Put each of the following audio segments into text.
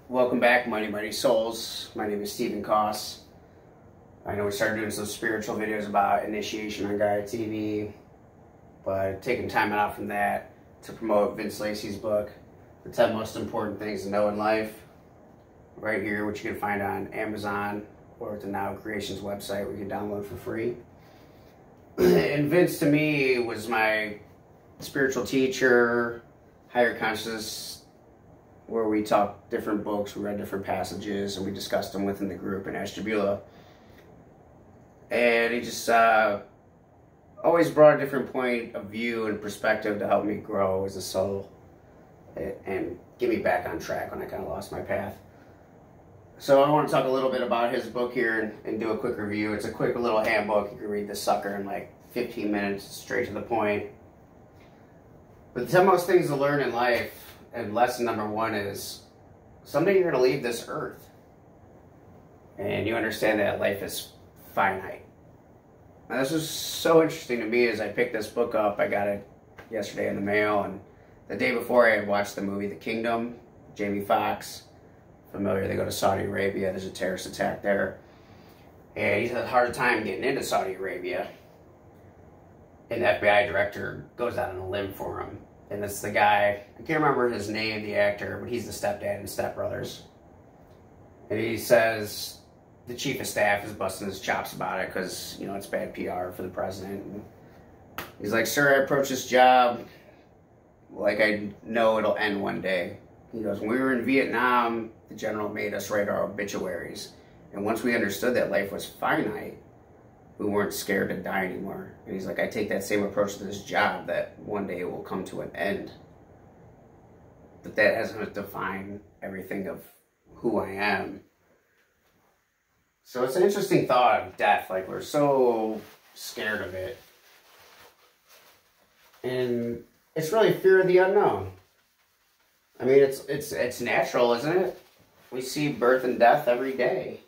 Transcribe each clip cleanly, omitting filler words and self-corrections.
Welcome back, Mighty Souls. My name is Stephen Koss. I know we started doing some spiritual videos about initiation on Gaia TV, but taking time out from that to promote Vince Lacey's book, The 10 Most Important Things to Know in Life, right here, which you can find on Amazon or at the Now Creations website where you can download for free. And Vince, to me, was my spiritual teacher, higher consciousness, where we talked different books, we read different passages, and we discussed them within the group in Ashtabula. And he just always brought a different point of view and perspective to help me grow as a soul and get me back on track when I kind of lost my path. So I want to talk a little bit about his book here and do a quick review. It's a quick little handbook. You can read this sucker in like 15 minutes, straight to the point. But the 10 most things to learn in life, and lesson number one is, someday you're going to leave this earth. And you understand that life is finite. Now, this was so interesting to me as I picked this book up. I got it yesterday in the mail, and the day before I had watched the movie The Kingdom, Jamie Foxx. Familiar, they go to Saudi Arabia, there's a terrorist attack there. And he's had a hard time getting into Saudi Arabia. And the FBI director goes out on a limb for him. And it's the guy, I can't remember his name, the actor, but he's the stepdad in Step Brothers. And he says the chief of staff is busting his chops about it because, you know, it's bad PR for the president. And he's like, sir, I approach this job like I know it'll end one day. He goes, when we were in Vietnam, the general made us write our obituaries. And once we understood that life was finite, we weren't scared to die anymore. And he's like, I take that same approach to this job, that one day it will come to an end. But that hasn't defined everything of who I am. So it's an interesting thought of death. Like, we're so scared of it. And it's really fear of the unknown. I mean, it's natural, isn't it? We see birth and death every day.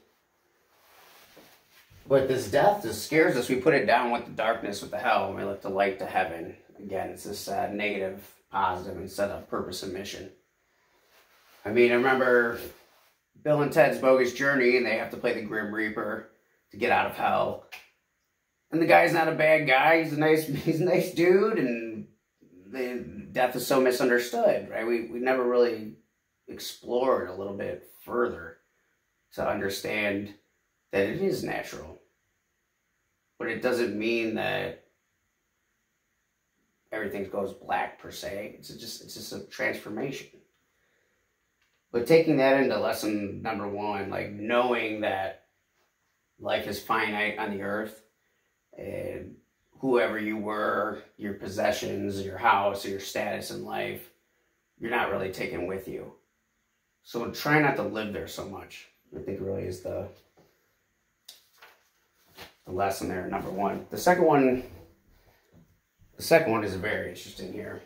But this death just scares us. We put it down with the darkness, with the hell, and we look to light, to heaven. Again, it's this negative, positive, instead of purpose and mission. I mean, I remember Bill and Ted's Bogus Journey, and they have to play the Grim Reaper to get out of hell. And the guy's not a bad guy. He's a nice dude, and the death is so misunderstood, right? We never really explored a little bit further to understand that it is natural. But it doesn't mean that everything goes black per se. It's just a transformation. But taking that into lesson number one, like knowing that life is finite on the earth, and whoever you were, your possessions, your house, or your status in life, you're not really taking with you. So try not to live there so much. I think really is the lesson there, number one. The second one is very interesting here.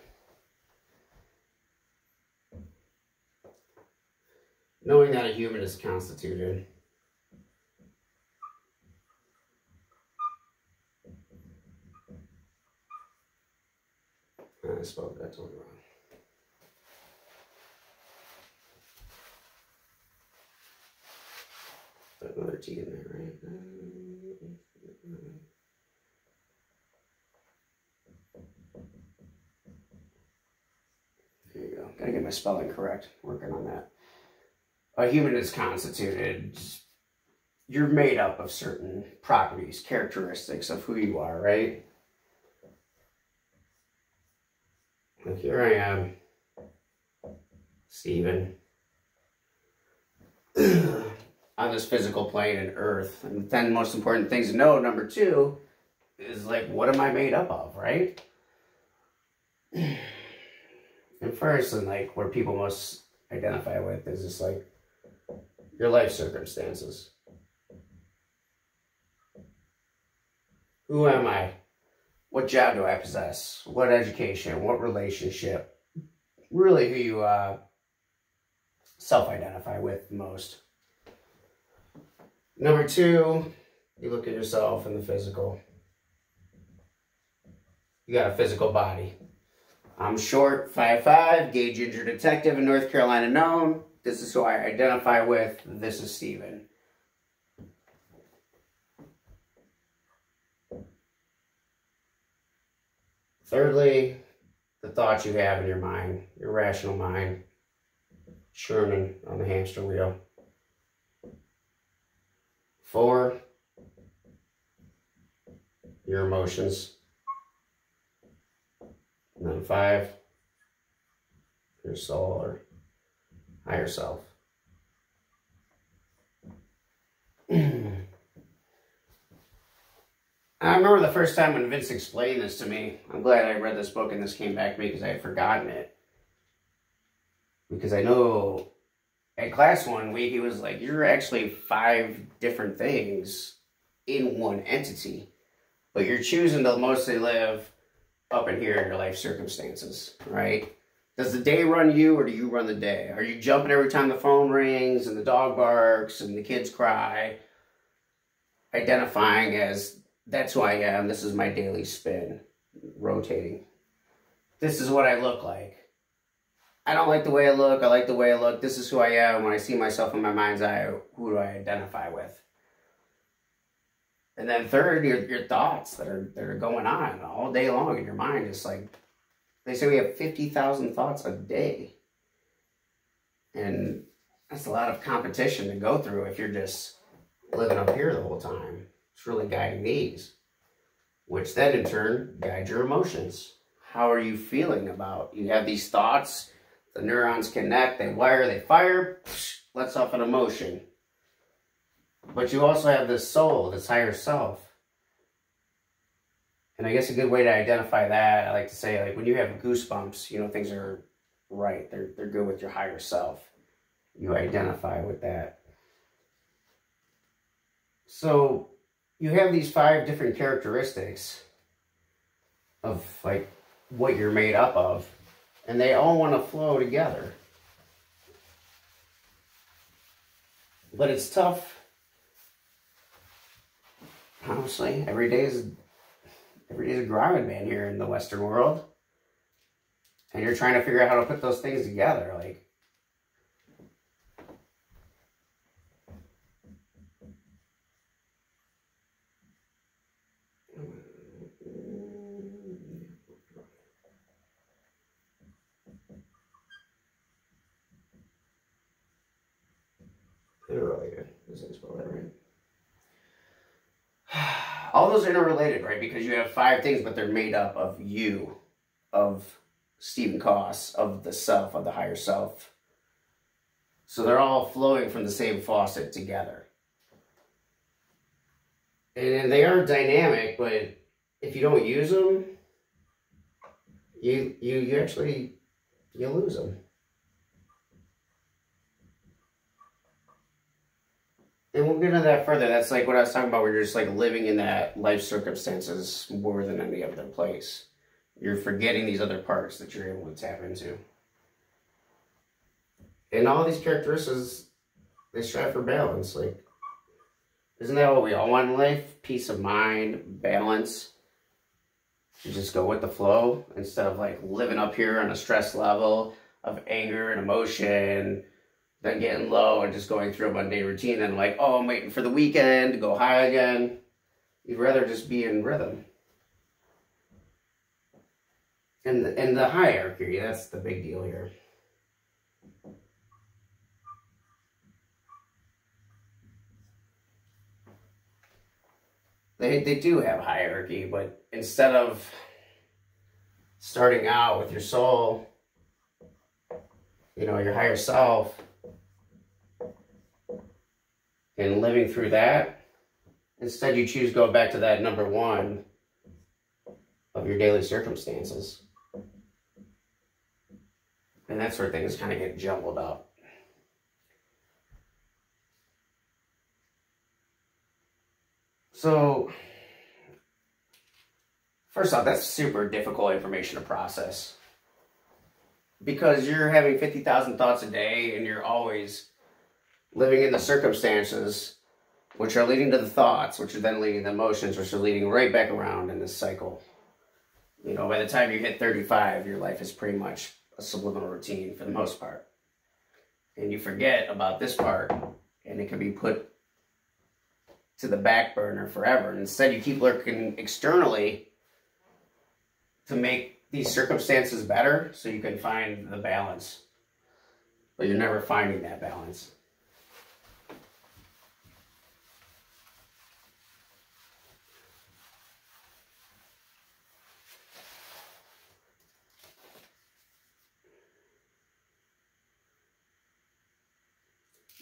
Knowing that a human is constituted. I spelled that totally wrong. Put another T in there, right? There you go. Gotta get my spelling correct. Working on that. A human is constituted. You're made up of certain properties, characteristics of who you are, right? And here I am, Stephen, on this physical plane and earth. And the 10 most important things to know, number two, is like, what am I made up of, right? And first, and like where people most identify with is just like your life circumstances. Who am I? What job do I possess? What education? What relationship? Really who you self-identify with most. Number two, you look at yourself in the physical. You got a physical body. I'm short, 5'5", gay ginger detective in North Carolina known. This is who I identify with. This is Steven. Thirdly, the thoughts you have in your mind, your rational mind, churning on the hamster wheel. 4, your emotions. And then 5, your soul or higher self. I remember the first time when Vince explained this to me. I'm glad I read this book and this came back to me because I had forgotten it. Because I know at class one week, he was like, you're actually 5 different things in one entity. But you're choosing to mostly live up in here in your life circumstances, right? Does the day run you or do you run the day? Are you jumping every time the phone rings and the dog barks and the kids cry? Identifying as, that's who I am, this is my daily spin, rotating. This is what I look like. I don't like the way I look, I like the way I look. This is who I am. When I see myself in my mind's eye, who do I identify with? And then third, your thoughts that are going on all day long in your mind. It's like, they say we have 50,000 thoughts a day. And that's a lot of competition to go through if you're just living up here the whole time. It's really guiding these, which then in turn guide your emotions. How are you feeling about? You have these thoughts, the neurons connect, they wire, they fire, lets off an emotion. But you also have this soul, this higher self. And I guess a good way to identify that, I like to say, like when you have goosebumps, you know, things are right. They're good with your higher self. You identify with that. So you have these 5 different characteristics of like what you're made up of, and they all want to flow together. But it's tough. Honestly, every day is a grind, man, here in the Western world. And you're trying to figure out how to put those things together. Like, all those are interrelated, right? Because you have 5 things, but they're made up of you, of Stephen Koss, of the self, of the higher self. So they're all flowing from the same faucet together. And they are dynamic, but if you don't use them, you lose them. And we'll get into that further. That's like what I was talking about, where you're just like living in that life circumstances more than any other place. You're forgetting these other parts that you're able to tap into. And all these characteristics, they strive for balance. Like, isn't that what we all want in life? Peace of mind, balance. You just go with the flow instead of like living up here on a stress level of anger and emotion, then getting low and just going through a mundane routine and like, oh, I'm waiting for the weekend to go high again. You'd rather just be in rhythm. And the hierarchy, that's the big deal here. They do have hierarchy, but instead of starting out with your soul, you know, your higher self, and living through that, instead you choose to go back to that number 1 of your daily circumstances. And that's where things kind of get jumbled up. So, first off, that's super difficult information to process. Because you're having 50,000 thoughts a day and you're always living in the circumstances which are leading to the thoughts, which are then leading to the emotions, which are leading right back around in this cycle. You know, by the time you hit 35, your life is pretty much a subliminal routine for the most part. and you forget about this part, and it can be put to the back burner forever. And instead, you keep looking externally to make these circumstances better so you can find the balance. But you're never finding that balance.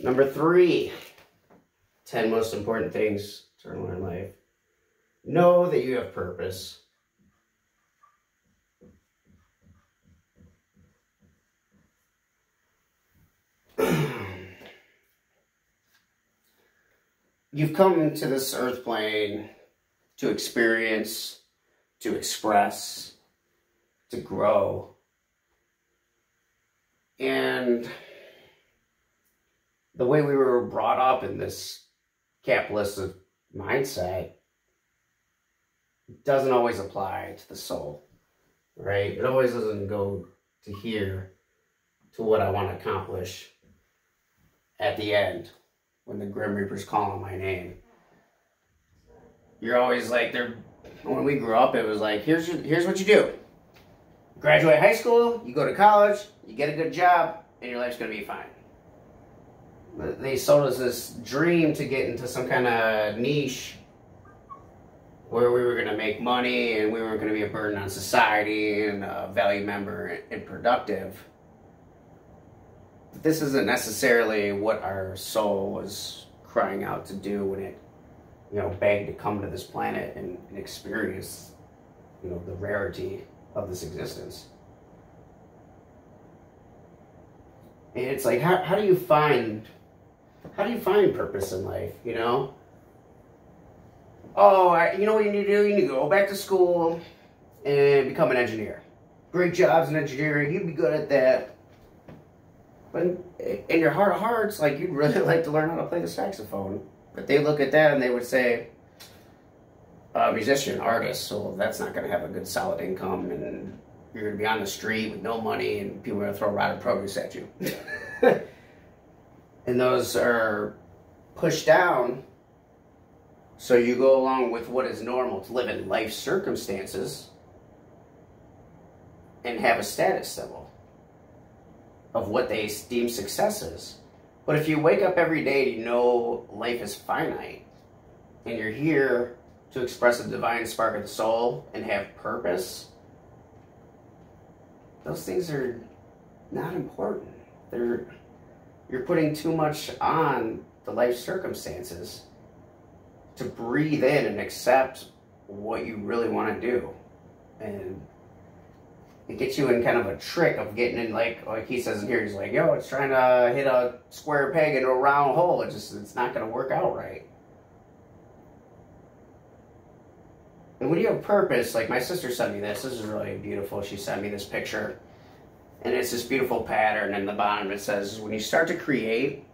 Number 3, 10 most important things to learn in life. Know that you have purpose. You've come to this earth plane to experience, to express, to grow. And the way we were brought up in this capitalistic mindset doesn't always apply to the soul, right? It always doesn't go to here, to what I want to accomplish at the end, when the Grim Reaper's calling my name. You're always like, when we grew up, it was like, here's what you do. Graduate high school, you go to college, you get a good job, and your life's going to be fine. They sold us this dream to get into some kind of niche where we were going to make money and we weren't going to be a burden on society and a valued member and productive. But this isn't necessarily what our soul was crying out to do when it, begged to come to this planet and experience, the rarity of this existence. And it's like, how do you find purpose in life, Oh, you know what you need to do? You need to go back to school and become an engineer. Great jobs in engineering. You'd be good at that. But in your heart of hearts, like, you'd really like to learn how to play the saxophone. But they look at that and they would say, musician, artist, so that's not going to have a good solid income, and you're going to be on the street with no money, and people are going to throw rotted produce at you. And those are pushed down, so you go along with what is normal to live in life circumstances and have a status symbol of what they deem success is. But if you wake up every day to know life is finite, and you're here to express a divine spark of the soul and have purpose, those things are not important. You're putting too much on the life circumstances to breathe in and accept what you really want to do. And it gets you in kind of a trick of getting in, like he says in here, he's like, it's trying to hit a square peg into a round hole. It's not going to work out right. And when you have purpose, like my sister sent me this is really beautiful. She sent me this picture. And it's this beautiful pattern, and the bottom it says, when you start to create,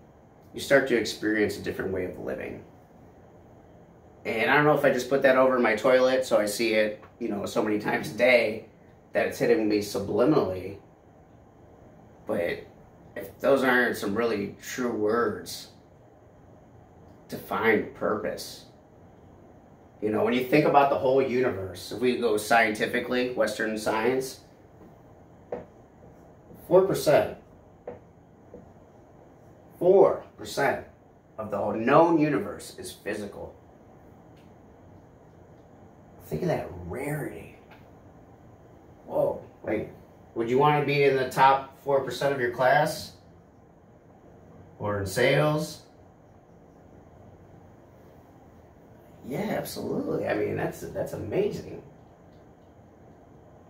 you start to experience a different way of living. And I don't know if I just put that over my toilet so I see it, so many times a day that it's hitting me subliminally. But if those aren't some really true words to find purpose, when you think about the whole universe, if we go scientifically, Western science, 4% of the whole known universe is physical. Think of that rarity. Whoa. Like, would you want to be in the top 4% of your class? Or in sales? Yeah, absolutely. I mean, that's amazing.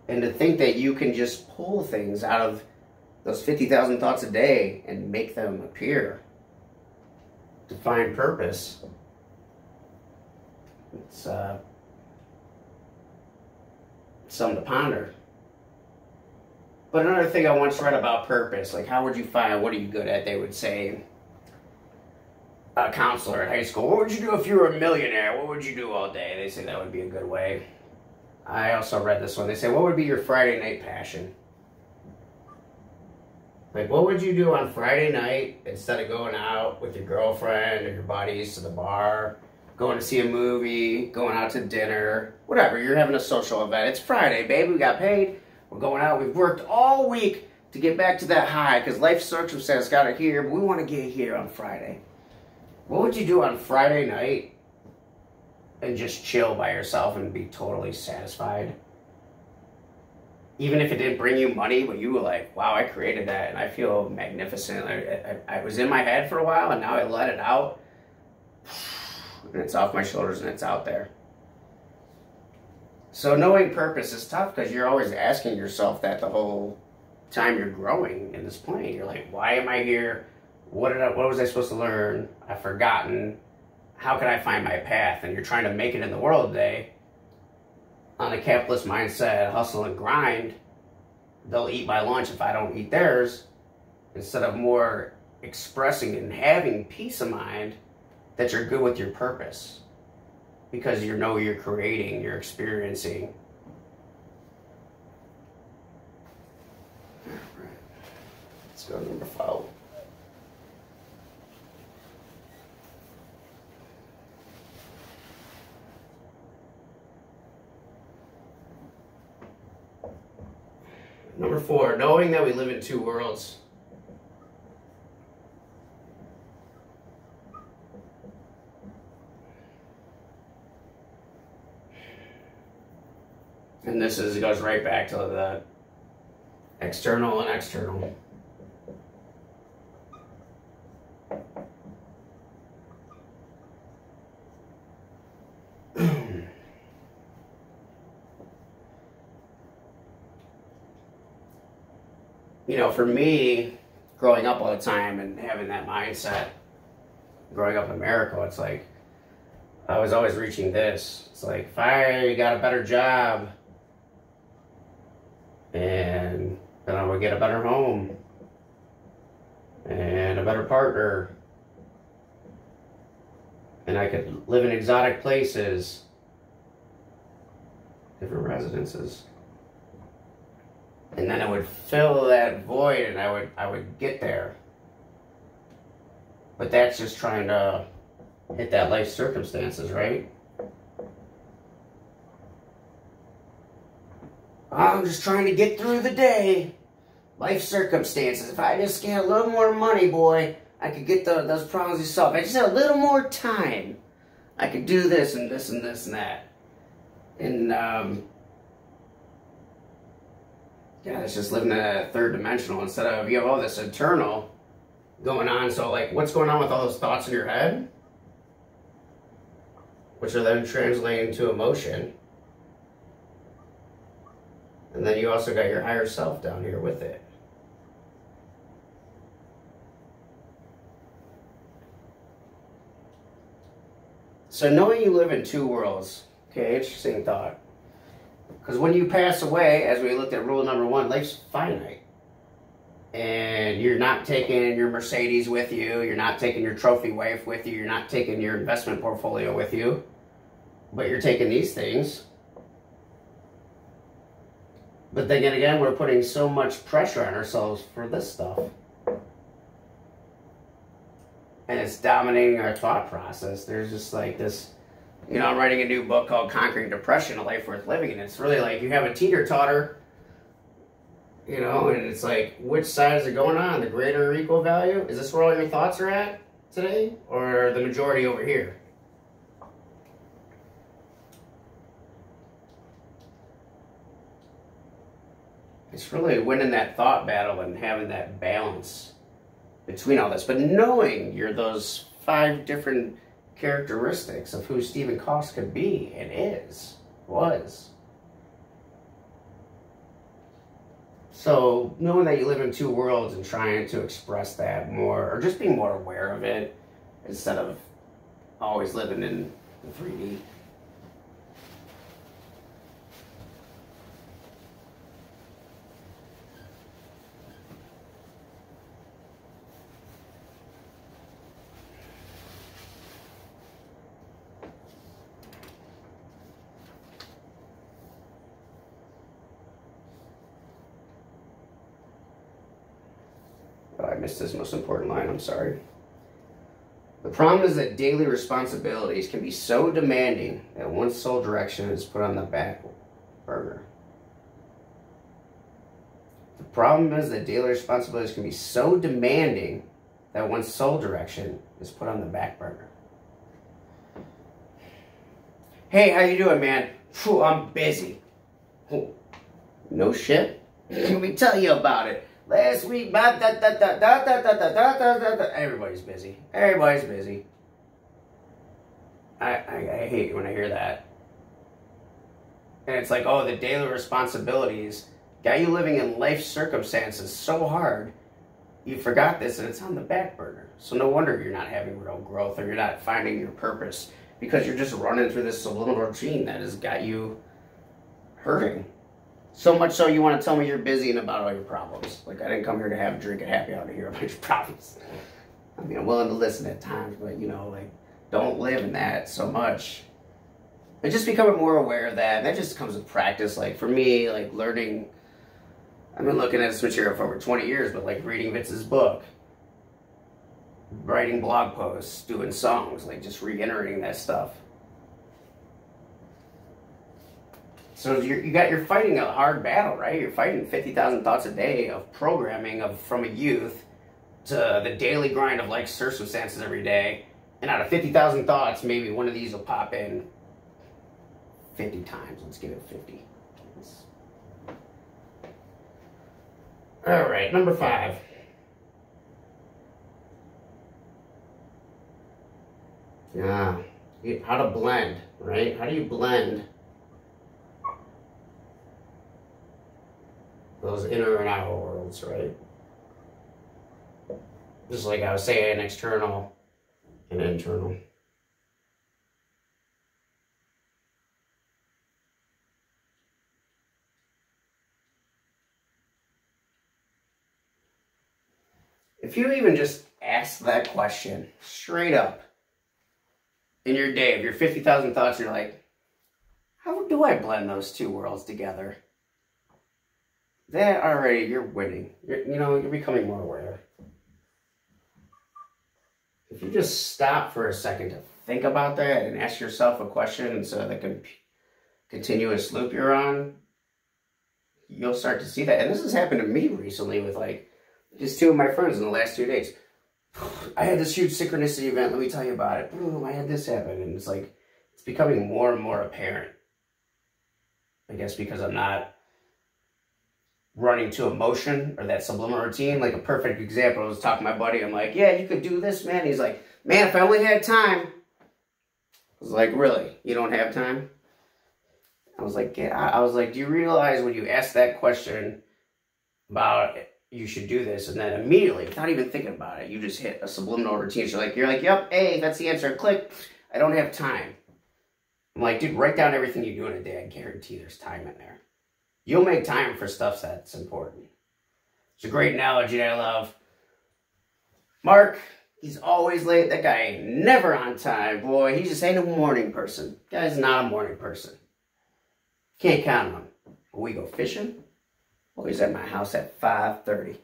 And to think that you can just pull things out of those 50,000 thoughts a day and make them appear to find purpose. It's something to ponder. But another thing I once read about purpose, like how would you find, what are you good at? They would say, a counselor at high school, what would you do if you were a millionaire? What would you do all day? They say that would be a good way. I also read this one. They say, what would be your Friday night passion? Like, what would you do on Friday night instead of going out with your girlfriend or your buddies to the bar, going to see a movie, going out to dinner, whatever. You're having a social event. It's Friday, baby. We got paid. We're going out. We've worked all week to get back to that high because life circumstance got it here, but we want to get here on Friday. What would you do on Friday night and just chill by yourself and be totally satisfied? Even if it didn't bring you money, but you were like, wow, I created that and I feel magnificent. I was in my head for a while and now I let it out. And it's off my shoulders and it's out there. So knowing purpose is tough because you're always asking yourself that the whole time you're growing in this plane. You're like, why am I here? What was I supposed to learn? I've forgotten. How can I find my path? And you're trying to make it in the world today. On the capitalist mindset, hustle and grind, they'll eat my lunch if I don't eat theirs, instead of more expressing and having peace of mind that you're good with your purpose. Because you know you're creating, you're experiencing. All right. Let's go to number 5. Number 4, knowing that we live in 2 worlds. And it goes right back to the external and external. You know, for me, growing up all the time and having that mindset, growing up in America, it's like, I was always reaching this. It's like, if I got a better job, and then I would get a better home, and a better partner, and I could live in exotic places, different residences. And then it would fill that void and I would get there. But that's just trying to hit that life circumstances, right? I'm just trying to get through the day. Life circumstances. If I just get a little more money, boy, I could get those problems solved. If I just had a little more time, I could do this and this and this and that. And, yeah, it's just living in a third dimensional instead of, you have all this internal going on. So, like, what's going on with all those thoughts in your head? Which are then translating to emotion. And then you also got your higher self down here with it. So knowing you live in 2 worlds, okay, interesting thought. Because when you pass away, as we looked at rule number 1, life's finite. And you're not taking your Mercedes with you, you're not taking your trophy wife with you, you're not taking your investment portfolio with you, but you're taking these things. But then again, we're putting so much pressure on ourselves for this stuff. And it's dominating our thought process. There's just like this, you know, I'm writing a new book called Conquering Depression, A Life Worth Living. And it's really like you have a teeter-totter, you know, and it's like, which side is it going on? The greater or equal value? Is this where all your thoughts are at today? Or the majority over here? It's really winning that thought battle and having that balance between all this. But knowing you're those 5 different characteristics of who Stephen Koss could be and was. So knowing that you live in 2 worlds and trying to express that more, or just being more aware of it instead of always living in the 3D. Oh, I missed this most important line, I'm sorry. The problem is that daily responsibilities can be so demanding that one's sole direction is put on the back burner. The problem is that daily responsibilities can be so demanding that one's sole direction is put on the back burner. Hey, how you doing, man? Phew, I'm busy. Oh, no shit? Let me tell you about it. Last week, everybody's busy. Everybody's busy. I hate when I hear that. And it's like, oh, the daily responsibilities got you living in life circumstances so hard, you forgot this and it's on the back burner. So no wonder you're not having real growth or you're not finding your purpose because you're just running through this subliminal routine that has got you hurting. So much so you want to tell me you're busy and about all your problems. Like, I didn't come here to have a drink and happy hour to hear about your problems. I mean, I'm willing to listen at times, but, you know, like, don't live in that so much. And just becoming more aware of that. And that just comes with practice. Like, for me, like, learning, I've been looking at this material for over 20 years, but, like, reading Vince's book, writing blog posts, doing songs, like, just reiterating that stuff. So you're fighting a hard battle, right? You're fighting 50,000 thoughts a day of programming from a youth to the daily grind of like circumstances every day. And out of 50,000 thoughts, maybe one of these will pop in 50 times. Let's give it 50. All right, number 5. Yeah, how to blend, right? How do you blend those inner and outer worlds, right? Just like I was saying, external and internal. If you even just ask that question straight up in your day, of your 50,000 thoughts, you're like, how do I blend those two worlds together? That already, you're winning. You're becoming more aware. If you just stop for a second to think about that and ask yourself a question instead of the continuous loop you're on, you'll start to see that. And this has happened to me recently with like just 2 of my friends in the last 2 days. I had this huge synchronicity event. Let me tell you about it. Boom, I had this happen. And it's like, it's becoming more and more apparent. I guess because I'm not running to emotion or that subliminal routine. Like a perfect example, I was talking to my buddy. I'm like, yeah, you could do this, man. He's like, man, if I only had time. I was like, really? You don't have time? I was like, yeah. I was like, do you realize when you ask that question about you should do this, and then immediately, without even thinking about it, you just hit a subliminal routine. So you're like, yep, hey, that's the answer. Click. I don't have time. I'm like, dude, write down everything you do in a day. I guarantee there's time in there. You'll make time for stuff that's important. It's a great analogy that I love. Mark, he's always late. That guy ain't never on time. Boy, he just ain't a morning person. Guy's not a morning person. Can't count on him. When we go fishing, well, he's at my house at 5:30.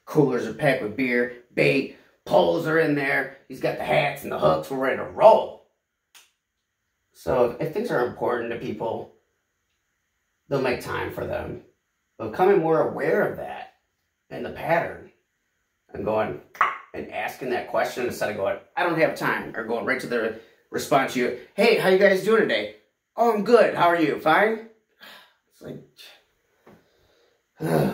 Coolers are packed with beer, bait, poles are in there. He's got the hats and the hooks. We're ready to roll. So if things are important to people, they'll make time for them. Becoming more aware of that and the pattern and going and asking that question instead of going, I don't have time, or going right to the response to you, hey, how you guys doing today? Oh, I'm good. How are you? Fine? It's like,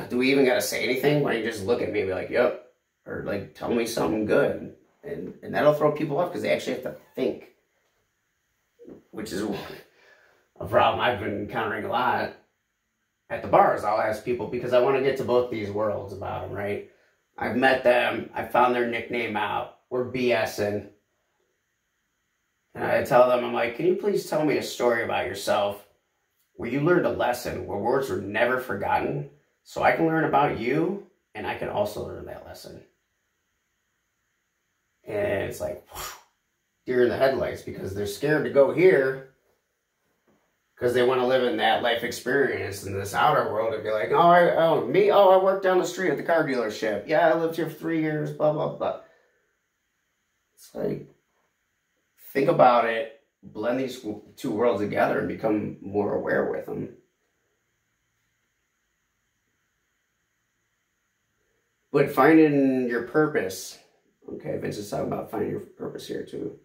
do we even got to say anything? Why don't you just look at me and be like, yep, or like tell me something good? And that'll throw people off because they actually have to think, which is a problem I've been encountering a lot at the bars. I'll ask people because I want to get to both these worlds about them, right? I've met them. I found their nickname out. We're BSing. And I tell them, I'm like, can you please tell me a story about yourself where you learned a lesson, where words were never forgotten, so I can learn about you and I can also learn that lesson. And it's like, whew, deer in the headlights because they're scared to go here because they want to live in that life experience in this outer world and be like, I work down the street at the car dealership. Yeah, I lived here for 3 years, blah, blah, blah. It's like, think about it, blend these two worlds together and become more aware with them. But finding your purpose. Okay, Vince is talking about finding your purpose here too.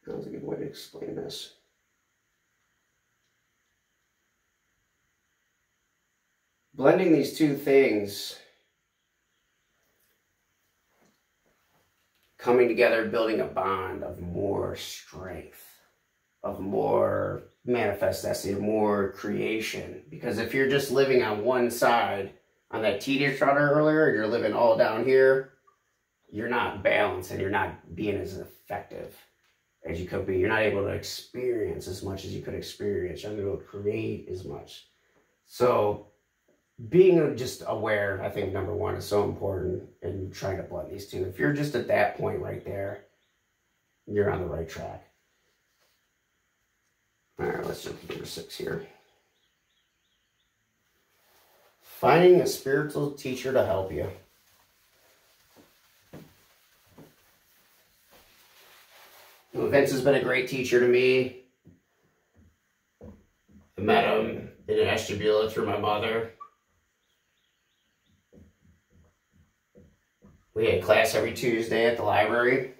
That was a good way to explain this. Blending these two things, coming together, building a bond of more strength, of more manifest destiny, of more creation. Because if you're just living on one side, on that tedious rudder earlier, you're living all down here, you're not balanced and you're not being as effective as you could be. You're not able to experience as much as you could experience. You're not able to create as much. So being just aware, I think, number one, is so important in trying to blend these two. If you're just at that point right there, you're on the right track. All right, let's jump to number 6 here. Finding a spiritual teacher to help you. Vince has been a great teacher to me. I met him in Ashtabula through my mother. We had class every Tuesday at the library.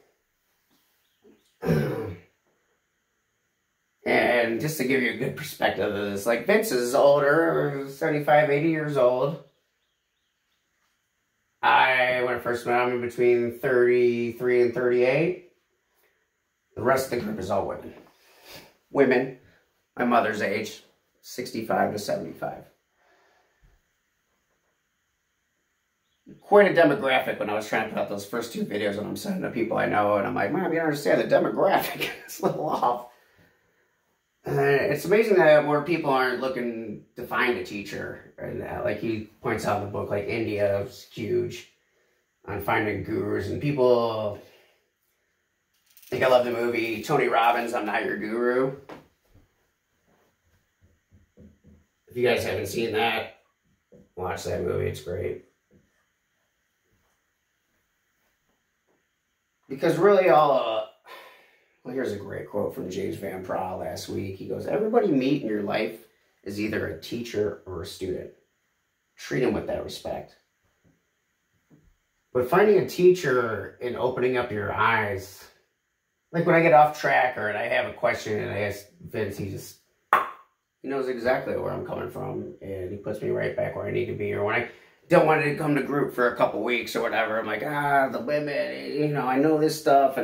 And just to give you a good perspective of this, like Vince is older, 75, 80 years old. When I first met him, in between 33 and 38. The rest of the group is all women. Women, my mother's age, 65 to 75. Quite a demographic when I was trying to put out those first 2 videos and I'm sending to people I know, and I'm like, Mom, you don't understand the demographic. It's a little off. It's amazing that more people aren't looking to find a teacher. And like he points out in the book, like India is huge on finding gurus, and people... I think I love the movie Tony Robbins, I'm Not Your Guru. If you guys haven't seen that, watch that movie, it's great. Because really well, here's a great quote from James Van Praagh last week. He goes, everybody you meet in your life is either a teacher or a student. Treat them with that respect. But finding a teacher and opening up your eyes... Like when I get off track or I have a question and I ask Vince, he knows exactly where I'm coming from and he puts me right back where I need to be. Or when I don't want to come to group for a couple weeks or whatever, I'm like, the women, I know this stuff.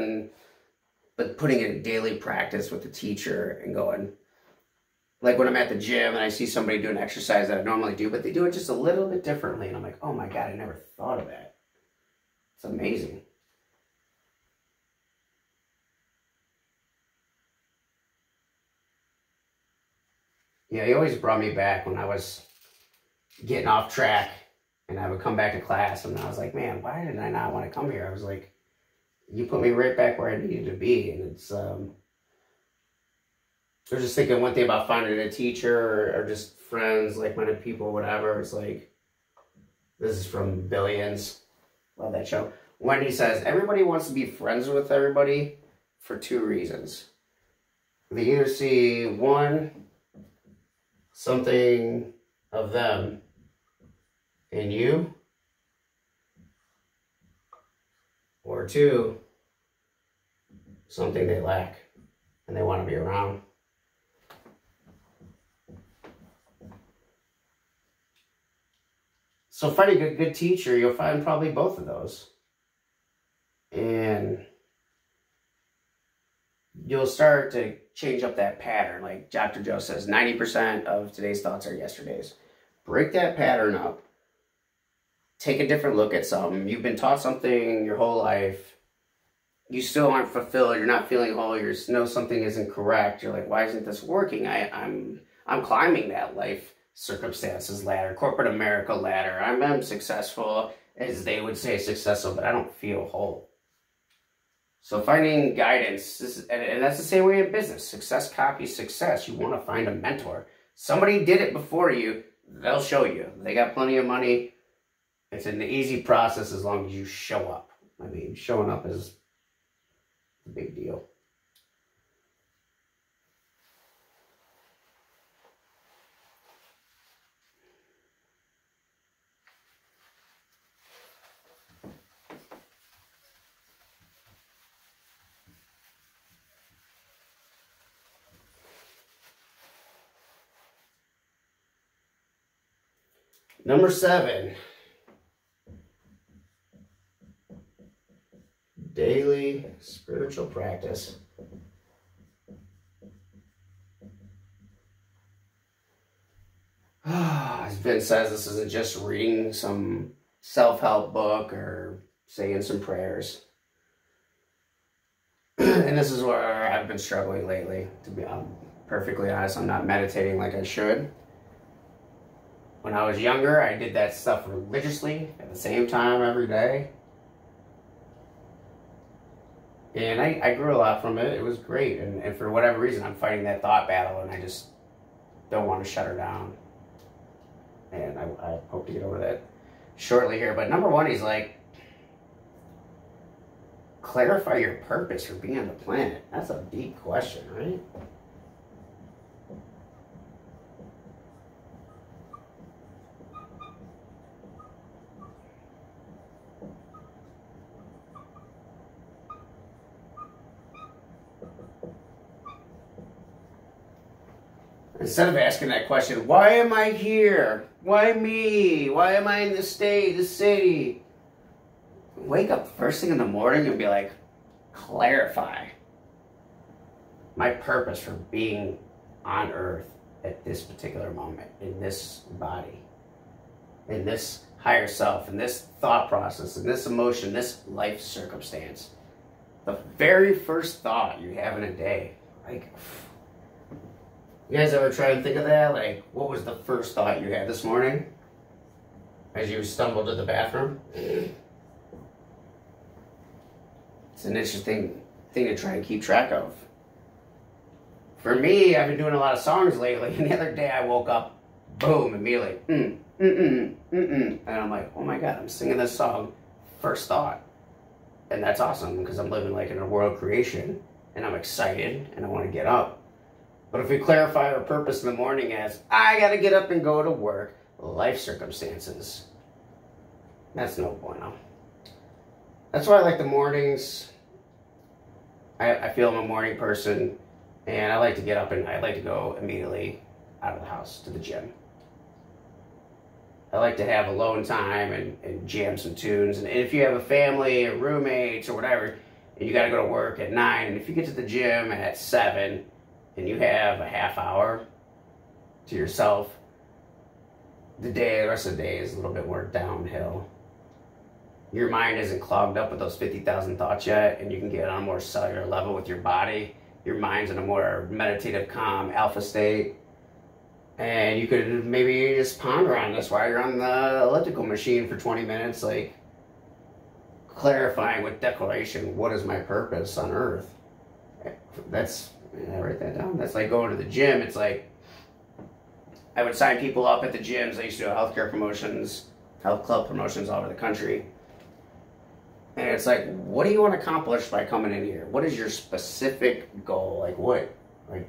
But putting it in daily practice with the teacher and going, like when I'm at the gym and I see somebody doing exercise that I normally do, but they do it just a little bit differently. And I'm like, oh my God, I never thought of that. It's amazing. Yeah, he always brought me back when I was getting off track and I would come back to class and I was like, man, why did I not want to come here? I was like, you put me right back where I needed to be. And it's, I was just thinking one thing about finding a teacher or just friends, like-minded people, whatever. It's like, this is from Billions. Love that show. Wendy says, everybody wants to be friends with everybody for 2 reasons. They either see, 1, something of them in you, or 2, something they lack and they want to be around. So finding a good teacher, you'll find probably both of those. And you'll start to change up that pattern. Like Dr. Joe says, 90% of today's thoughts are yesterday's. Break that pattern up. Take a different look at something. You've been taught something your whole life. You still aren't fulfilled. You're not feeling whole. You know something isn't correct. You're like, why isn't this working? I'm climbing that life circumstances ladder, corporate America ladder. I'm successful, as they would say, successful, but I don't feel whole. So finding guidance, and that's the same way in business. Success copies success. You want to find a mentor. Somebody did it before you. They'll show you. They got plenty of money. It's an easy process as long as you show up. I mean, showing up is a big deal. Number 7, daily spiritual practice. As Vince says, this isn't just reading some self-help book or saying some prayers. And this is where I've been struggling lately, to be perfectly honest. I'm not meditating like I should. When I was younger, I did that stuff religiously at the same time every day. And I grew a lot from it. It was great. And for whatever reason, I'm fighting that thought battle, and I just don't want to shut her down. And I hope to get over that shortly here. But number 1 is like, clarify your purpose for being on the planet. That's a deep question, right? Instead of asking that question, why am I here? Why me? Why am I in this state, this city? Wake up first thing in the morning and be like, clarify my purpose for being on earth at this particular moment, in this body, in this higher self, in this thought process, in this emotion, this life circumstance. The very first thought you have in a day, like, you guys ever try and think of that? Like, what was the first thought you had this morning as you stumbled to the bathroom? It's an interesting thing to try and keep track of. For me, I've been doing a lot of songs lately, and the other day I woke up, boom, immediately, and I'm like, oh my God, I'm singing this song, first thought. And that's awesome, because I'm living like in a world creation, and I'm excited, and I want to get up. But if we clarify our purpose in the morning as, I got to get up and go to work, life circumstances, that's no bueno. That's why I like the mornings. I feel I'm a morning person, and I like to get up and I like to go immediately out of the house to the gym. I like to have alone time and jam some tunes. And if you have a family or roommates or whatever, and you got to go to work at 9, and if you get to the gym at 7, and you have a half hour to yourself, the rest of the day is a little bit more downhill. Your mind isn't clogged up with those 50,000 thoughts yet, and you can get on a more cellular level with your body. Your mind's in a more meditative, calm, alpha state. And you could maybe just ponder on this while you're on the elliptical machine for 20 minutes, like clarifying with declaration, what is my purpose on earth? I write that down. That's like going to the gym. It's like, I would sign people up at the gyms. I used to do healthcare promotions, health club promotions all over the country. And it's like, what do you want to accomplish by coming in here? What is your specific goal? Like what? Like,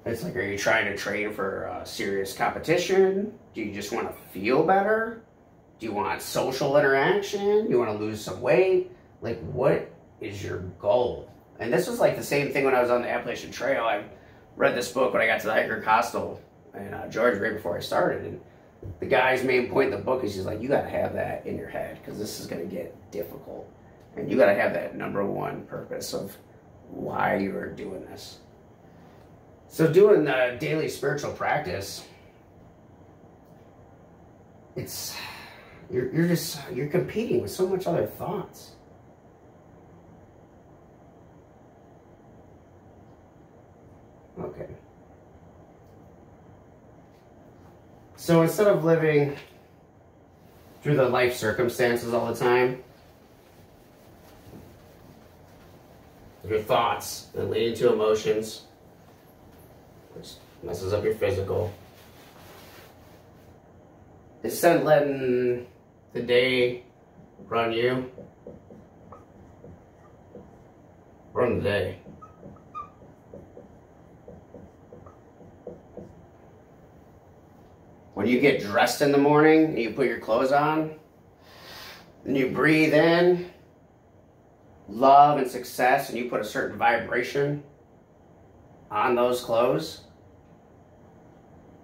it's like, are you trying to train for serious competition? Do you just want to feel better? Do you want social interaction? Do you want to lose some weight? Like, what is your goal? And this was like the same thing when I was on the Appalachian Trail. I read this book when I got to the Hiker Hostel in Georgia right before I started. And the guy's main point in the book is he's like, you got to have that in your head because this is going to get difficult. And you got to have that number 1 purpose of why you are doing this. So doing the daily spiritual practice, you're competing with so much other thoughts. So instead of living through the life circumstances all the time, your thoughts that lead into emotions, which messes up your physical, instead of letting the day run you, run the day. When you get dressed in the morning and you put your clothes on and you breathe in love and success and you put a certain vibration on those clothes,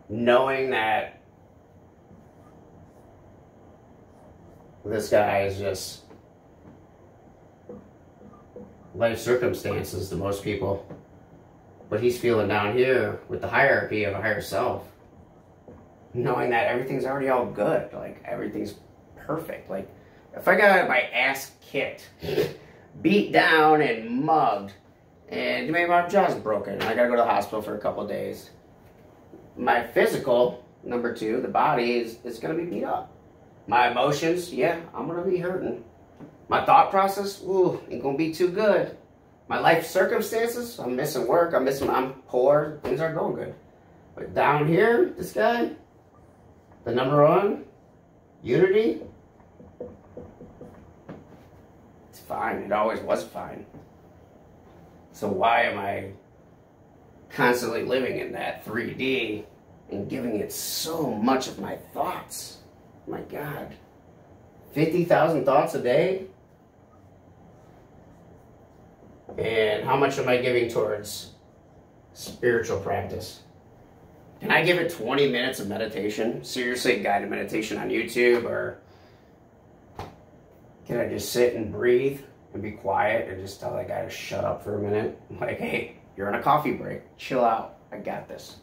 knowing that this guy is just life circumstances to most people, but he's feeling down here with the hierarchy of a higher self, knowing that everything's already all good, like everything's perfect. Like if I got my ass kicked, beat down and mugged, and maybe my jaw's broken, I gotta go to the hospital for a couple of days, my physical, number two, the body is gonna be beat up. My emotions, yeah, I'm gonna be hurting. My thought process, ooh, ain't gonna be too good. My life circumstances, I'm missing work, I'm poor, things aren't going good. But down here, this guy, the number one, unity, it's fine. It always was fine. So why am I constantly living in that 3D and giving it so much of my thoughts? My God. 50,000 thoughts a day? And how much am I giving towards spiritual practice? Can I give it 20 minutes of meditation? Seriously, guided meditation on YouTube? Or can I just sit and breathe and be quiet and just tell that guy to shut up for a minute? Like, hey, you're on a coffee break. Chill out. I got this.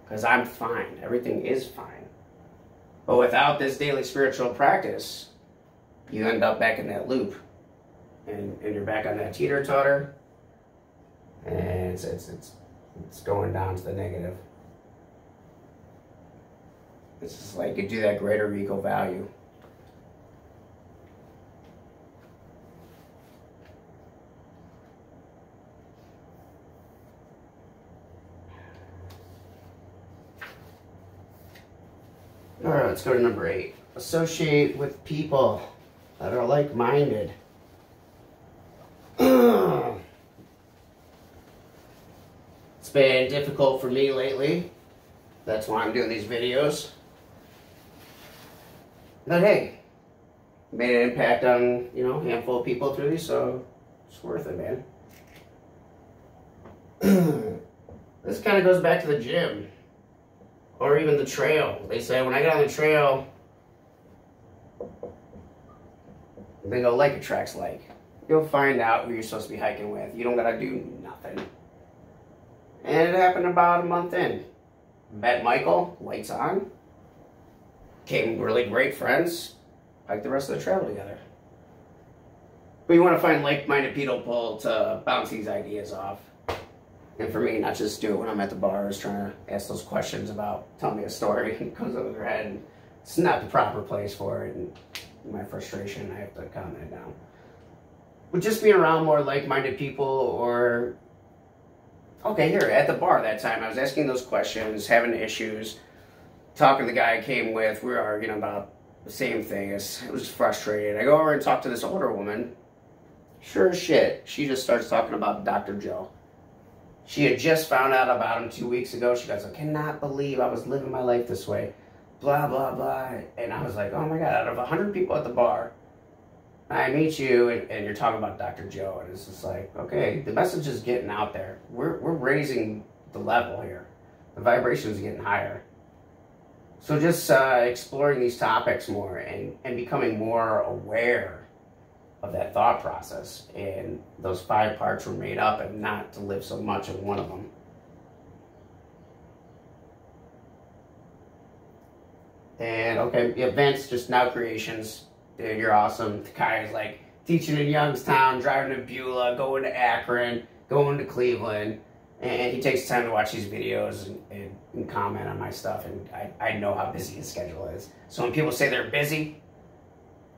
Because I'm fine. Everything is fine. But without this daily spiritual practice, you end up back in that loop. And you're back on that teeter-totter. And it's going down to the negative. It's just like you do that greater ego value. All right, let's go to number 8. Associate with people that are like-minded. It's been difficult for me lately. That's why I'm doing these videos. But hey, made an impact on, a handful of people through these, so it's worth it, man. This kind of goes back to the gym. Or even the trail. They say when I get on the trail, they go like attracts like. You'll find out who you're supposed to be hiking with. You don't gotta do nothing. And it happened about a month in. Met Michael, lights on. Became really great friends. Hiked the rest of the trail together. But you want to find like-minded people to bounce these ideas off. And for me, not just do it when I'm at the bars trying to ask those questions about, tell me a story, and it comes over their head, and it's not the proper place for it, and my frustration, I have to calm that down. But just being around more like-minded people, or, okay, here, at the bar that time, I was asking those questions, having issues, talking to the guy I came with, we were arguing about the same thing. It was frustrated. I go over and talk to this older woman. Sure as shit, she just starts talking about Dr. Joe. She had just found out about him 2 weeks ago. She goes, I cannot believe I was living my life this way. Blah, blah, blah. And I was like, oh my God, out of 100 people at the bar, I meet you and you're talking about Dr. Joe. And it's just like, okay, the message is getting out there. We're raising the level here. The vibration is getting higher. So just exploring these topics more and becoming more aware of that thought process, and those 5 parts were made up, and not to live so much in one of them. And okay, events, just now creations, dude, you're awesome. The guy is like teaching in Youngstown, driving to Beulah, going to Akron, going to Cleveland, And he takes time to watch these videos and comment on my stuff, and I know how busy his schedule is. So when people say they're busy,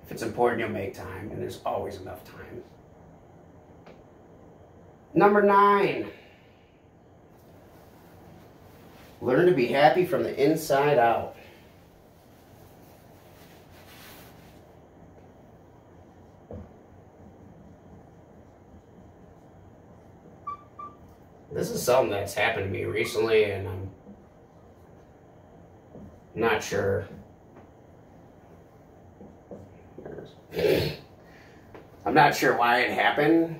if it's important, you'll make time, and there's always enough time. Number 9. Learn to be happy from the inside out. This is something that's happened to me recently, and I'm not sure. I'm not sure why it happened,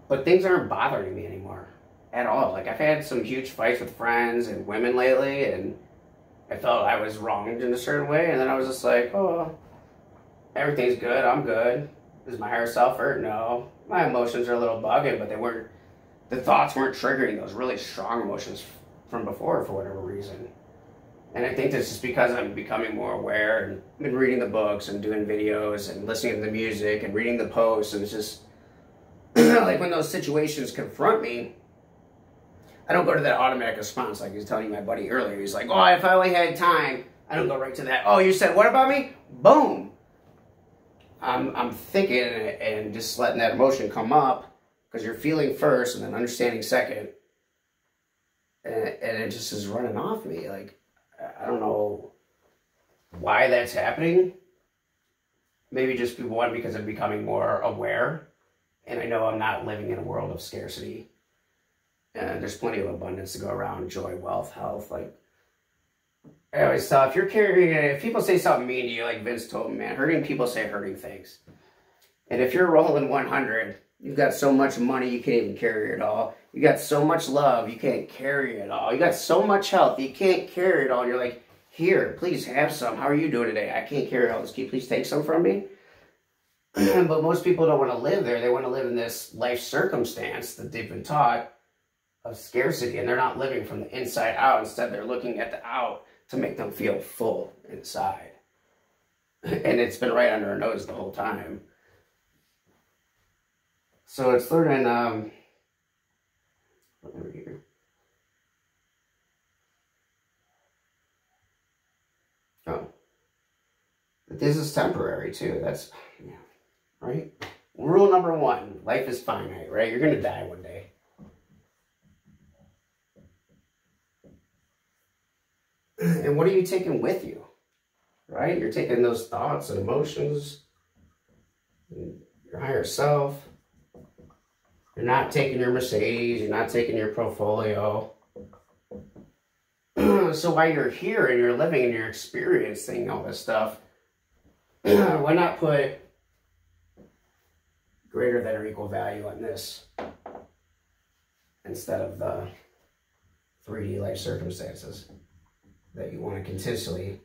but things aren't bothering me anymore at all. Like, I've had some huge fights with friends and women lately, and I felt I was wronged in a certain way, and then I was just like, oh, everything's good, I'm good. Is my higher self hurt? No. My emotions are a little bugging, but the thoughts weren't triggering those really strong emotions from before for whatever reason. And I think this is because I'm becoming more aware, and I've been reading the books and doing videos and listening to the music and reading the posts, and it's just like when those situations confront me, I don't go to that automatic response like he was telling my buddy earlier. He's like, oh, if I only had time, I don't go right to that. Oh, you said what about me? Boom. I'm thinking and just letting that emotion come up, because you're feeling first and then understanding second, and it just is running off me. Like, I don't know why that's happening. Maybe just one, because I'm becoming more aware, and I know I'm not living in a world of scarcity, and there's plenty of abundance to go around, joy, wealth, health. Like, I always tell, if people say something mean to you, like Vince told me, man, hurting people say hurting things. And if you're rolling 100, you've got so much money, you can't even carry it all. You got so much love, you can't carry it all. You got so much health, you can't carry it all. And you're like, here, please have some. How are you doing today? I can't carry all this. Can you please take some from me? But most people don't want to live there. They want to live in this life circumstance that they've been taught of scarcity, and they're not living from the inside out. Instead, they're looking at the out to make them feel full inside. And it's been right under our nose the whole time. So it's learning, over here. Oh. But this is temporary too. That's, yeah, right? Rule number 1, life is finite, right? You're going to die one day. And what are you taking with you, right? You're taking those thoughts and emotions, and your higher self. You're not taking your Mercedes. You're not taking your portfolio. So while you're here and you're living and you're experiencing all this stuff, why not put greater than or equal value on this instead of the 3D life circumstances that you want to continuously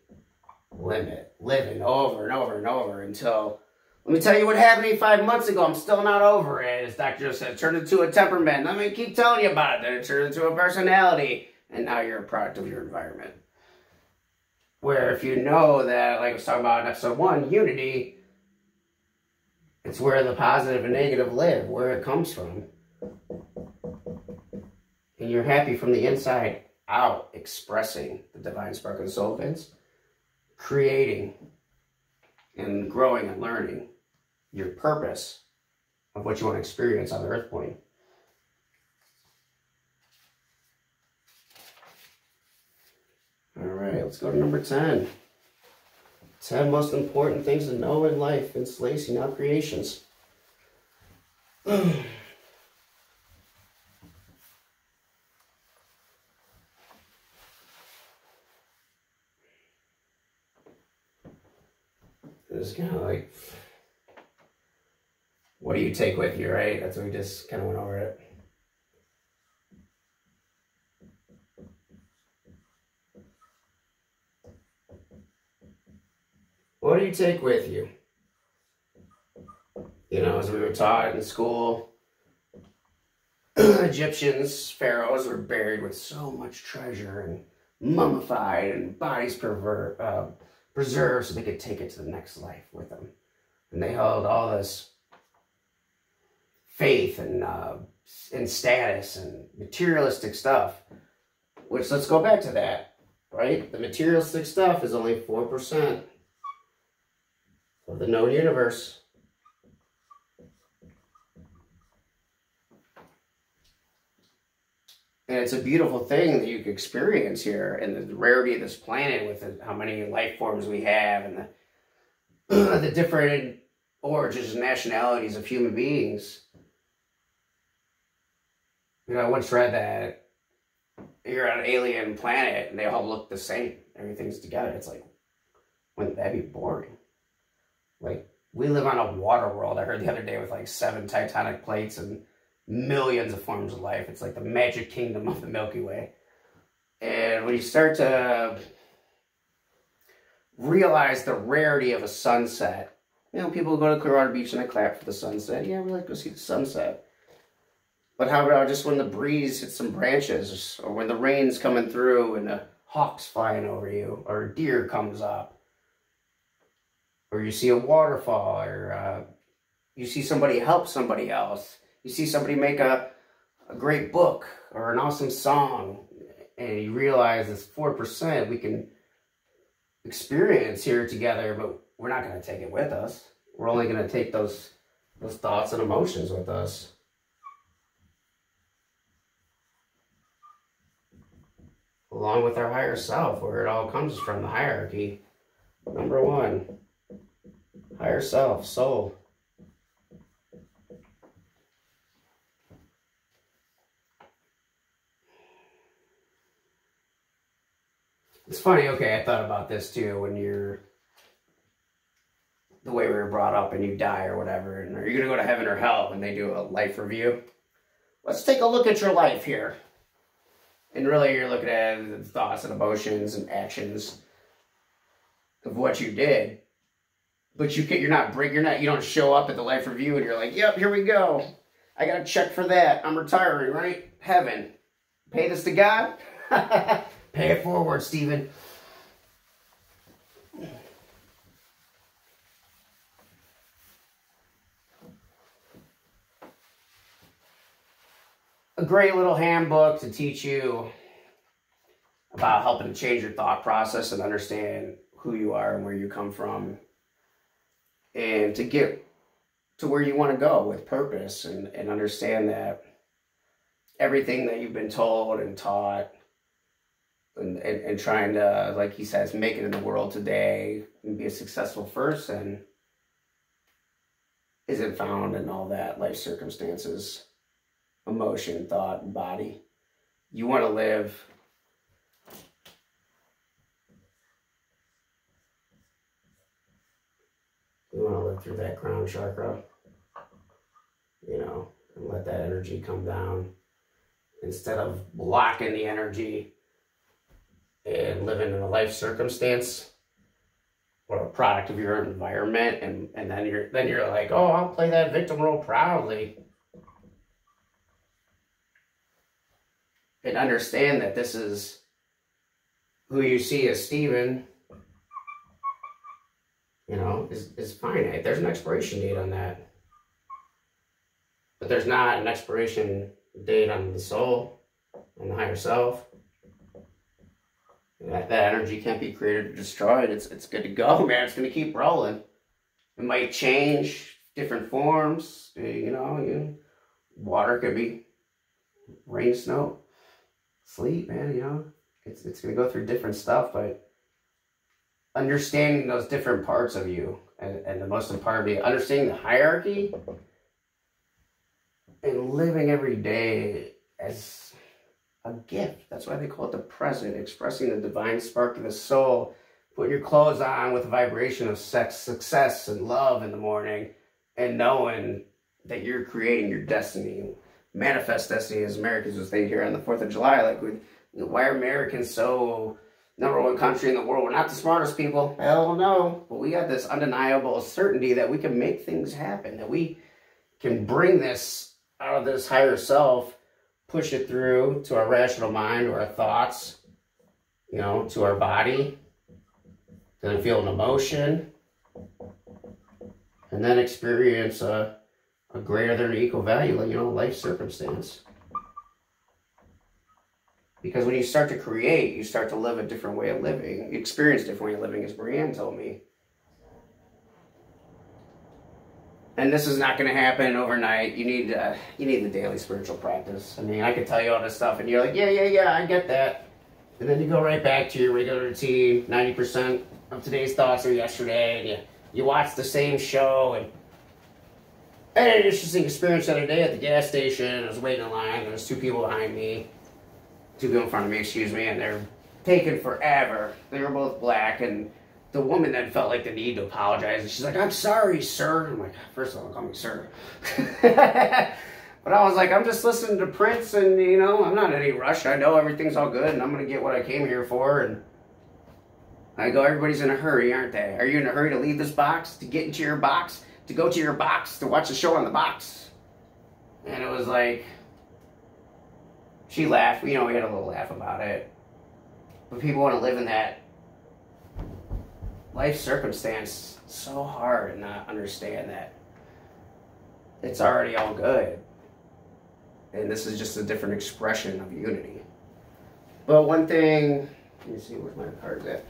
living over and over and over until, let me tell you what happened to me 5 months ago. I'm still not over it. As Dr. Joe said, it turned into a temperament. Let me keep telling you about it. Then it turned into a personality. And now you're a product of your environment. Where if you know that, like I was talking about in episode 1, unity, it's where the positive and negative live, where it comes from. And you're happy from the inside out, expressing the divine spark of the soul, Vince. Creating and growing and learning your purpose of what you want to experience on the earth plane. All right, let's go to number 10. 10 most important things to know in life. Vince Lisi, Now Creations. It's kind of like, what do you take with you, right? That's what we just kind of went over it. What do you take with you? You know, as we were taught in school, Egyptians, pharaohs were buried with so much treasure and mummified and bodies preserved so they could take it to the next life with them. And they held all this faith and and status and materialistic stuff. Which, let's go back to that, right? The materialistic stuff is only 4% of the known universe. And it's a beautiful thing that you can experience here, and the rarity of this planet with how many life forms we have, and the different origins and nationalities of human beings. You know, I once read that you're on an alien planet and they all look the same. Everything's together. It's like, wouldn't that be boring? Like, we live on a water world. I heard the other day with like 7 tectonic plates and millions of forms of life. It's like the magic kingdom of the Milky Way. And when you start to realize the rarity of a sunset, you know, people go to Clearwater Beach and they clap for the sunset. Yeah, we like to go see the sunset. But how about just when the breeze hits some branches, or when the rain's coming through and the hawk's flying over you, or a deer comes up, or you see a waterfall, or you see somebody help somebody else, you see somebody make a great book or an awesome song, and you realize this 4% we can experience here together, but we're not going to take it with us. We're only going to take those thoughts and emotions with us. Along with our higher self, where it all comes from, the hierarchy. Number 1, higher self, soul. It's funny, okay, I thought about this too, when you're, the way we were brought up and you die or whatever, and are you going to go to heaven or hell when they do a life review? Let's take a look at your life here. And really, you're looking at the thoughts and emotions and actions of what you did. But you don't show up at the life review and you're like, yep, here we go. I got a check for that. I'm retiring, right? Heaven. Pay this to God? Pay it forward, Stephen. A great little handbook to teach you about helping to change your thought process and understand who you are and where you come from, and to get to where you want to go with purpose, and understand that everything that you've been told and taught and trying to, like he says, make it in the world today and be a successful person isn't found in all that life circumstances. Emotion, thought, and body. You want to live through that crown chakra, you know, and let that energy come down instead of blocking the energy and living in a life circumstance or a product of your environment, and then you're like, oh, I'll play that victim role proudly. And understand that this is who you see as Stephen, you know, is finite. There's an expiration date on that. But there's not an expiration date on the soul, on the higher self. That energy can't be created or destroyed. It's good to go, man. It's going to keep rolling. It might change different forms. You know, water could be rain, snow, sleep, man, you know. It's going to go through different stuff, but understanding those different parts of you, and the most important, understanding the hierarchy and living every day as a gift. That's why they call it the present, expressing the divine spark of the soul. Put your clothes on with a vibration of success and love in the morning, and knowing that you're creating your destiny. Manifest destiny, as Americans would say here on the 4th of July. Like, why are Americans so #1 country in the world? We're not the smartest people. Hell no. But we got this undeniable certainty that we can make things happen, that we can bring this out of this higher self, push it through to our rational mind, or our thoughts, you know, to our body, then feel an emotion, and then experience a a greater than or equal value, like, you know, life circumstance. Because when you start to create, you start to live a different way of living. You experience a different way of living, as Brienne told me. And this is not going to happen overnight. You need the daily spiritual practice. I mean, I could tell you all this stuff, and you're like, yeah, I get that. And then you go right back to your regular routine. 90% of today's thoughts are yesterday, and you watch the same show. And I had an interesting experience the other day at the gas station. I was waiting in line. There was two people behind me. Two people in front of me, excuse me, and they're taking forever. They were both black, and the woman then felt like the need to apologize. And she's like, I'm sorry, sir. I'm like, first of all, call me sir. But I was like, I'm just listening to Prince, and, you know, I'm not in any rush. I know everything's all good, and I'm going to get what I came here for. And I go, everybody's in a hurry, aren't they? Are you in a hurry to leave this box, to get into your box, to go to your box, to watch the show on the box? And it was like, she laughed. You know, we had a little laugh about it. But people want to live in that life circumstance so hard and not understand that it's already all good. And this is just a different expression of unity. But one thing, let me see, where's my cards at?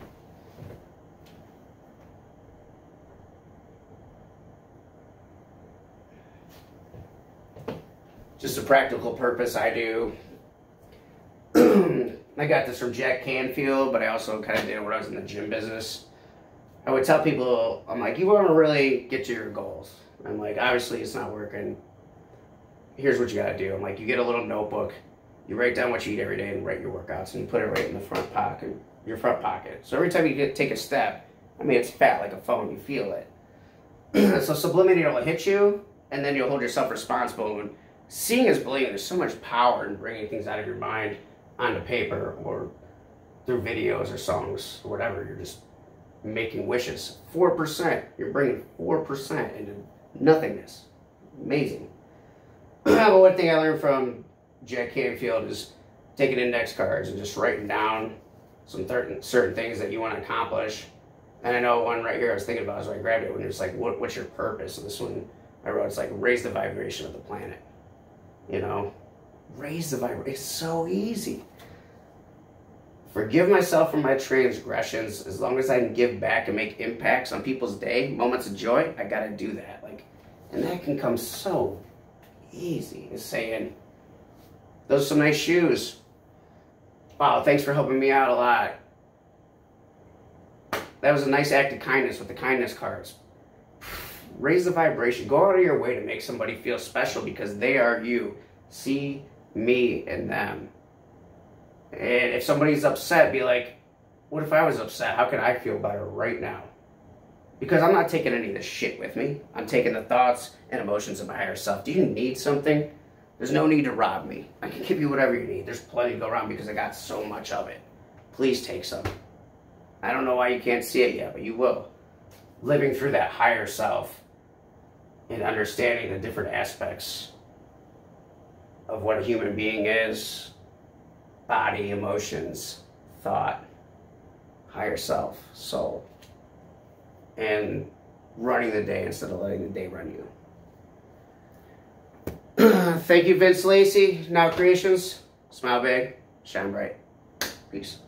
Just a practical purpose I do. I got this from Jack Canfield, but I also kind of did it when I was in the gym business. I would tell people, I'm like, you want to really get to your goals. I'm like, obviously it's not working. Here's what you got to do. I'm like, you get a little notebook, you write down what you eat every day and write your workouts, and you put it right in the front pocket, your front pocket. So every time you take a step, I mean, it's fat like a phone, you feel it. So subliminally it'll hit you, and then you'll hold yourself responsible. And seeing is believing. There's so much power in bringing things out of your mind onto paper or through videos or songs or whatever. You're just making wishes. 4%. You're bringing 4% into nothingness. Amazing. But one thing I learned from Jack Canfield is taking index cards and just writing down some certain things that you want to accomplish. And I know one right here I was thinking about, so I grabbed it when it's like, what's your purpose? And this one I wrote, it's like, raise the vibration of the planet. You know, raise the vibration. It's so easy. Forgive myself for my transgressions. As long as I can give back and make impacts on people's day, moments of joy, I gotta do that. Like, and that can come so easy. As saying, those are some nice shoes. Wow, thanks for helping me out a lot. That was a nice act of kindness with the kindness cards. Raise the vibration. Go out of your way to make somebody feel special because they are you. See me and them. And if somebody's upset, be like, what if I was upset? How can I feel better right now? Because I'm not taking any of this shit with me. I'm taking the thoughts and emotions of my higher self. Do you need something? There's no need to rob me. I can give you whatever you need. There's plenty to go around because I got so much of it. Please take some. I don't know why you can't see it yet, but you will. Living through that higher self and understanding the different aspects of what a human being is. Body, emotions, thought, higher self, soul. And running the day instead of letting the day run you. Thank you, Vince Lisi. Now Creations. Smile big, shine bright. Peace.